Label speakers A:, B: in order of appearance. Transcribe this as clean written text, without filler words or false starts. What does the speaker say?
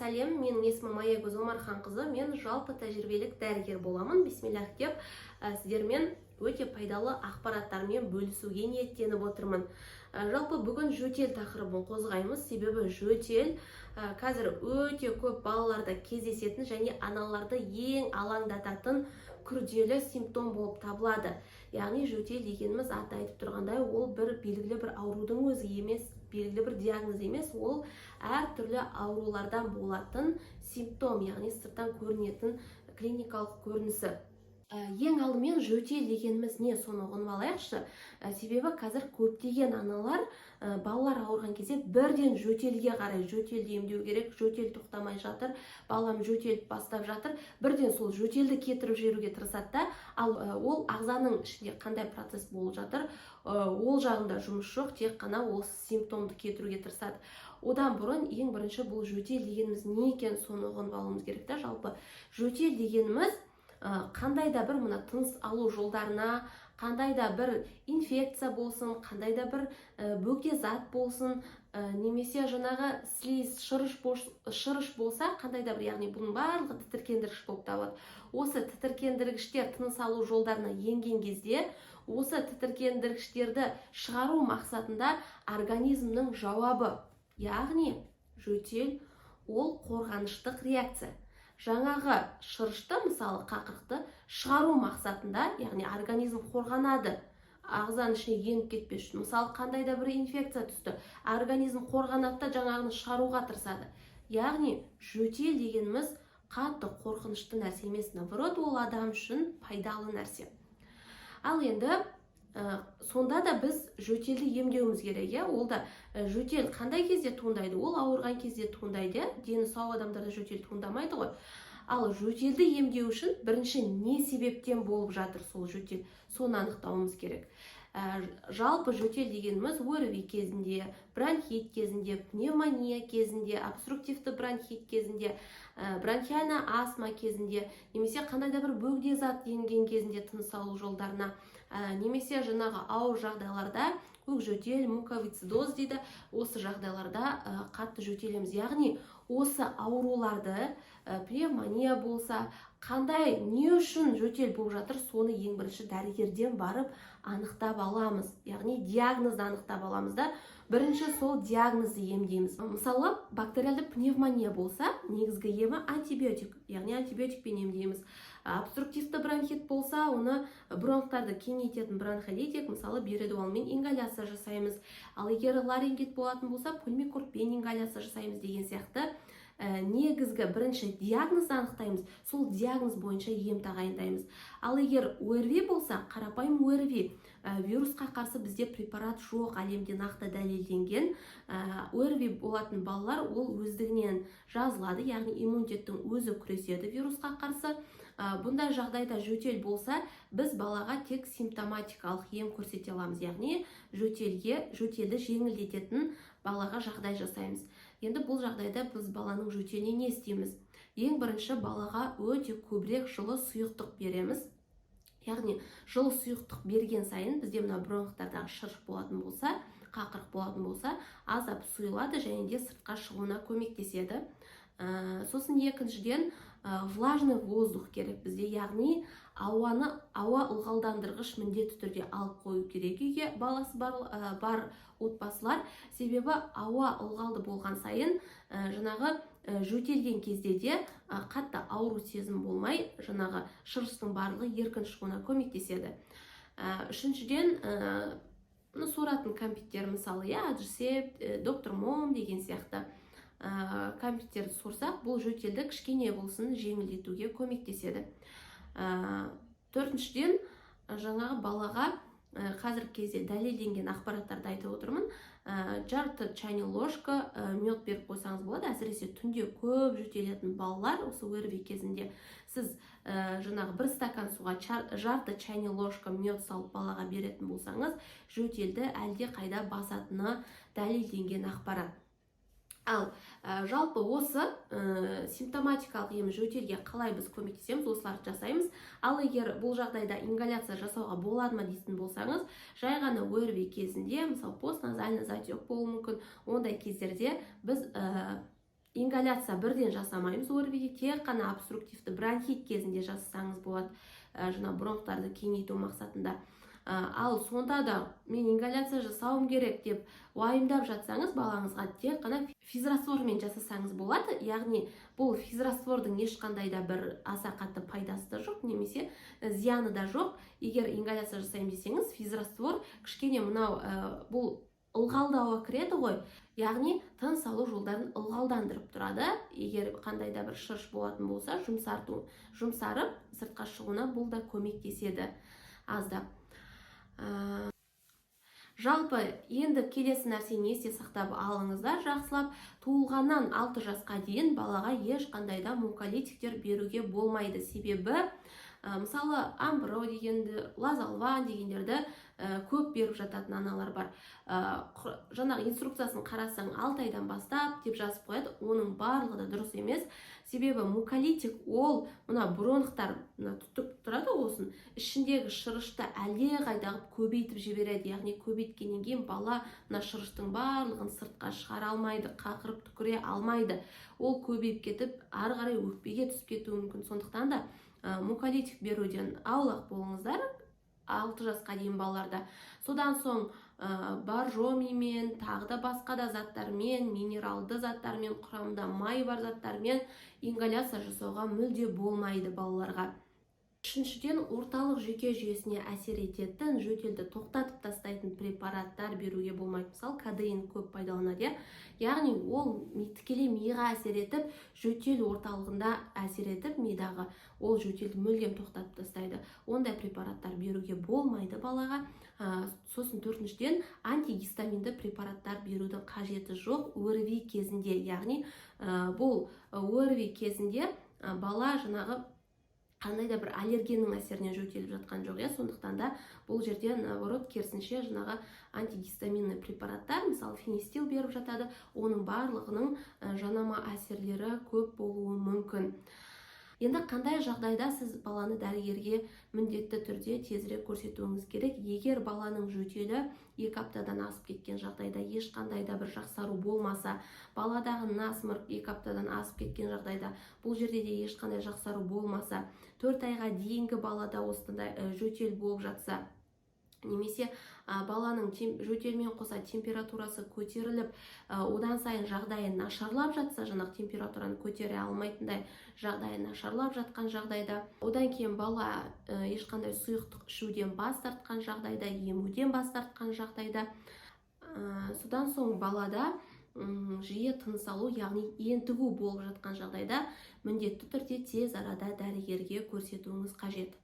A: сәлем, менің есімім Аягөз Омарханқызы, мен жалпы тәжірибелік дәрігер боламын. Бисмиллах деп сіздермен өте пайдалы ақпараттармен бөлісуге ниеттеніп отырмын. Жалпы бүгін жөтел тақырыбын қозғаймыз, себебі жөтел қазір өте көп балаларда кездесетін және аналарды ең алаңдататын күрделі симптом болып табылады. Яғни жөтел дегеніміз аты айтып тұрғандай, ол белгілі бір аурудың өзі емес, белгілі бір диагноз емес, ол әртүрлі аурулардан болатын симптом, яғни сырттан көрінетін клиникалық көрінісі. Ең алдымен жөтел дегеніміз не, соны ұғынып алайықшы. Себебі қазір көптеген аналар балалар ауырған кезде бірден жөтелге қарай, жөтелді емдеу керек, жөтел тоқтамай жатыр, балам жөтел бастап жатыр, бірден сол жөтелді кетіріп жіберуге тырысады, ал ол ағзаның ішінде қандай процесс болып жатыр, ол жағында жұмыс жоқ, тек қана ол симптомды кетіруге тырысады. Одан бұрын ең бірінші бұл жөтел дегеніміз не екен, соны ұғынып алуымыз керек та. Жалпы жөтел дегеніміз қандай да бір мына тыныс алу жолдарына, қандай да бір инфекция болсын, қандай да бір бөке зат болсын, немесе жаңағы слиз, шырыш болса, қандай да бір, яғни бұның барлығы тітіркендіргіш болып табылады. Осы тітіркендіргіштер тыныс алу жолдарына енген кезде, осы тітіркендіргіштерді шығару мақсатында организмнің жауабы, яғни жөтел ол қорғаныштық реакция. Жаңағы шырышты, мысалы қақырықты шығару мақсатында, яғни организм қорғанады, ағзаның ішіне еніп кетпес үшін. Мысалы қандай да бір инфекция түсті, организм қорғанады да жаңағыны шығаруға тырысады. Яғни жөтел дегеніміз қатты қорқынышты нәрсе емес, наоборот, ол адам үшін пайдалы нәрсе. Ал енді сонда да біз жөтелді емдеуіміз керек, ол да жөтел қандай кезде туындайды? Ол ауырған кезде туындайды, дені сау адамдарда жөтел туындамайды ғой. Ал жөтелді емдеу үшін бірінші не себептен болып жатыр сол жөтел, соны анықтауымыз керек. Жалпы жөтел дегеніміз ОРВИ кезінде, бронхит кезінде, пневмония кезінде, обструктивті бронхит кезінде, бронхиальная астма кезінде, немесе қандай да бір бөгде зат енген кезінде тыныс алу жолдарына, немесе жаңағы ауыр жағдайларда көк жөтел, муковисцидоз дейді, осы жағдайларда қатты жөтелеміз. Яғни осы ауруларды, пневмония болса, қандай, не үшін жөтел болып жатыр, соны ең бірінші дәрігерден барып анықтап аламыз. Яғни диагнозды анықтап аламыз да, бірінші сол диагнозды емдейміз. Мысалы, бактериалды пневмония болса, негізгі емі антибиотик, яғни антибиотикпен емдейміз. Обструктивті бронхит болса, оны бронхтарды кеңейтетін бронходитик, мысалы биридуалмен ингаляция жасаймыз. Ал егер ларингит болатын болса, пульмикортпен ингаляция жасаймыз деген сияқты. Негізгі бірінші диагнозды анықтаймыз, сол диагноз бойынша ем тағайындаймыз. Ал егер ОРВИ болса, қарапайым ОРВИ, вирусқа қарсы бізде препарат жоқ, әлемде нақты дәлелденген. ОРВИ болатын балалар ол өздігінен жазылады, яғни иммунитеттің өзі күреседі вирусқа қарсы. Бұндай жағдайда жөтел болса, біз балаға тек симптоматикалық ем көрсете аламыз, яғни жөтелді жеңілдететін балаға жағдай жасаймыз. Енді бұл жағдайда біз баланың жөтеліне не істейміз? Ең бірінші балаға өте көбірек жылы сұйықтық береміз. Яғни жылы сұйықтық берген сайын бізде мына бронхтардағы шырыш болатын болса, қақырық болатын болса, аздап сұйылады және де сыртқа шығуына көмектеседі. Сосын екіншіден влажный воздух керек бізде, яғни ауа ылғалдандырғыш міндетті түрде алып қою керек үйге баласы бар отбасылар. Себебі ауа ылғалды болған сайын жаңағы жөтелген кезде де қатты ауру сезім болмай, жаңағы шырыштың барлығы еркін шығуына көмектеседі. Үшіншіден, соратын кәмпиттер, мысалы, адресеп, доктор Мом деген сияқты кәмпиттерді сорсақ, бұл жөтелді кішкене болсын жеңілдетуге көмектеседі. Төртіншіден, жаңағы балаға қазіргі кезде дәлелденген ақпараттарды айтып отырмын. Жарты чайный ложка мед беріп қойсаңыз болады. Әсіресе түнде көп жөтелетін балалар, осы ОРВИ кезінде сіз жаңағы бір стакан суға жарты чайный ложка мед салып балаға беретін болсаңыз, жөтелді әлде қайда басатыны дәлелденген ақпарат. Ал жалпы осы симптоматикалық ем жөтелге қалай біз көмектесеміз, осыларды жасаймыз. Ал егер бұл жағдайда ингаляция жасауға болады ма дейтін болсаңыз, жай ғана ОРВИ кезінде, мысалы постназальный затек болуы мүмкін, ондай кездерде біз ингаляция бірден жасамаймыз ОРВИде, тек қана обструктивті бронхит кезінде жасасаңыз болады, жаңа бронхтарды кеңейту мақсатында. Ал сонда да мен ингаляция жасауым керек деп уайымдап жатсаңыз, балаңызға тек қана физраствормен жасасаңыз болады. Яғни бұл физраствордың ешқандай да бір аса қатты пайдасы да жоқ, немесе зияны да жоқ. Егер ингаляция жасаймын десеңіз, физраствор кішкене мынау бұл ылғалды ауа кіреді ғой, яғни тыныс алу жолдарын ылғалдандырып тұрады. Егер қандай да бір шырыш болатын болса, жұмсарып сыртқа шығуына бұл да көмектеседі аздап. Жалпы енді келесі нәрсені есте сақтап алыңыздар, жақсылап туылғаннан 6 жасқа дейін балаға ешқандай да муколитиктер беруге болмайды. Себебі мысалы амбро дегенді, лазалван дегендерді көп беріп жататын аналар бар. Жаңағы инструкциясын қарасаң 6 айдан бастап деп жазып қояды, оның барлығы да дұрыс емес. Себебі муколитик ол мына бронхтар тұтып тұрады, осын ішіндегі шырышты әлде қайдағы көбейтіп жібереді. Яғни көбейткеннен кейін бала мына шырыштың барлығын сыртқа шығара алмайды, қақырып түкіре алмайды. Ол көбейіп кетіп, ары қарай өкпеге түсіп кетуі мүмкін. Сондықтан да муколитик беруден аулақ болыңыздар 6 жасқа дейін балаларда. Содан соң боржомимен, тағы да басқа да заттармен, минералды заттармен, құрамында май бар заттармен ингаляция жасауға мүлде болмайды балаларға. Үшіншіден, орталық жүйке жүйесіне әсер ететін, жөтелді тоқтатып тастайтын препараттар беруге болмайды. Мысалы, кадеин көп пайдаланады. Яғни ол тікелей миға әсер етіп, жөтел орталығында әсер етіп, мидағы ол жөтелді мүлдем тоқтатып тастайды. Ондай препараттар беруге болмайды балаға. Сосын төртіншіден, антигистаминді препараттар берудің қажеті жоқ ОРВИ кезінде. Яғни бұл ОРВИ кезінде бала жаңағы қандай да бір аллергеннің әсерінен жөтеліп жатқан жоқ. Сондықтан да бұл жерде наоборот керісінше жаңағы антигистаминный препараттар, мысалы фенистил беріп жатады, оның барлығының жанама әсерлері көп болуы мүмкін. Енді қандай жағдайда сіз баланы дәрігерге міндетті түрде тезірек көрсетуіңіз керек? Егер баланың жөтелі 2 аптадан асып кеткен жағдайда, ешқандай да бір жақсару болмаса, баладағы насморк 2 аптадан асып кеткен жағдайда, бұл жерде де ешқандай жақсару болмаса, 4 айға дейінгі балада осындай жөтел болып жатса, немесе баланың жөтелмен қоса температурасы көтеріліп, одан сайын жағдайы нашарлап жатса, жаңағы температураны көтере алмайтындай жағдайы нашарлап жатқан жағдайда, одан кейін бала ешқандай сұйықтық ішуден бас тартқан жағдайда, емуден бас тартқан жағдайда, содан соң балада жиі тыныс алу, яғни ентігу болып жатқан жағдайда міндетті түрде тез арада дәрігерге көрсетуіңіз қажет.